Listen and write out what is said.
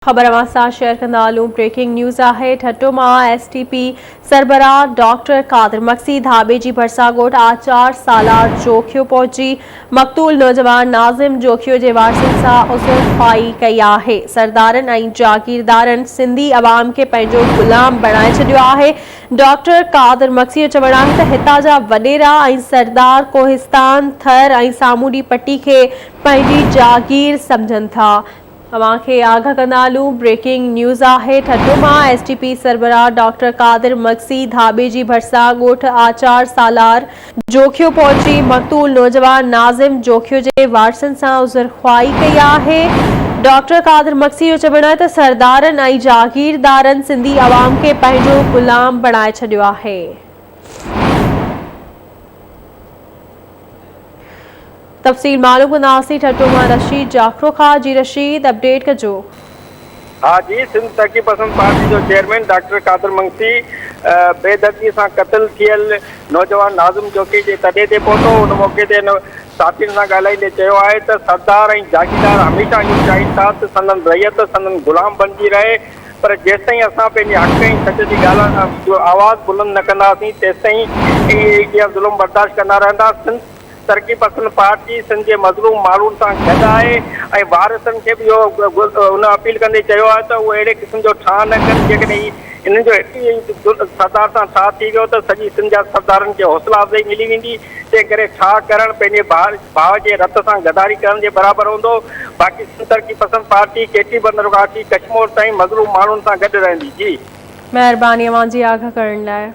खबर share कंदालू breaking news है। ठट्टो मां एसटीपी सरबराह डॉक्टर कादिर मक्सी धाबे जी भरसा गोट आचार सालार जोखियो पहुंची मक़तूल नौजवान नाज़िम जोखियो के वारसनि सां उज़रख़्वाही कई है। सरदारन ऐं जागीरदारन सिंधी अवाम के पंहिंजो गुलाम बणाए छॾियो है। डॉक्टर कादिर मक्सी जो चवणु आहे त हितां जा वॾेरा ऐं सरदार कोहिस्तान थर ऐं सामूंडी पट्टी के पंहिंजी जागीर समझनि था। अवांखे आगाह कंदालू ब्रेकिंग न्यूज़ है। ठट्टो मां एसटीपी सरबराह डॉक्टर कादिर मक्सी धाबे जी भरसा गोठ आचार सालार जोखियो पहुंची मक़तूल नौजवान नाज़िम जोखियो के वारसनि सां उज़रख़्वाही कई है। डॉक्टर कादिर मक्सी जो चवणु आहे त सरदारन ऐं जागीरदारन सिंधी अवाम के पंहिंजो गुलाम बणाए छॾियो है। तफ़सील मालूम कंदासीं। ठट्टो मां रशीद जाखरो खां। जी रशीद अपडेट कजो। हाँ जी, सिंध तरक्की पसंद पार्टी जो चेयरमैन डॉक्टर कादिर मक्सी बेदर्दी से कत्ल थियल नौजवान नाज़िम जोखी के तॾे ते पहुतो। उन मौके ते साथियुनि सां ॻाल्हाईंदे चयो आहे त सरदार ऐं जागीरदार हमेशह इहो चाहिनि था त संदन रैयत संदन गुलाम बणिजी रहे, पर जेसिताईं असां पंहिंजे हक़ ऐं सच जी ॻाल्हि आवाज़ बुलंद न कंदासीं तेसिताईं इहा ज़ुल्म बर्दाश्त कंदा रहंदा। सिंध तरक्की पसंद पार्टी सिंध के मज़लूम माण्हुनि सां गॾु आहे ऐं वारसनि खे बि इहो उन अपील कंदे चयो आहे त उहे अहिड़े क़िस्म जो ठा न कनि। जेकॾहिं इन्हनि जो सरदार सां ठा थी वियो त सॼी सिंध जा सरदारनि खे हौसला अफ़ज़ाई मिली वेंदी। तंहिं करे ठा करणु पंहिंजे भाउ जे रत सां गदारी करण जे बराबरि हूंदो। बाक़ी सिंध तरक्की पसंद पार्टी केटी बंदर खां कश्मीर ताईं मज़लूम माण्हुनि सां गॾु रहंदी। जी महिरबानी अवां जी आगाह करण लाइ।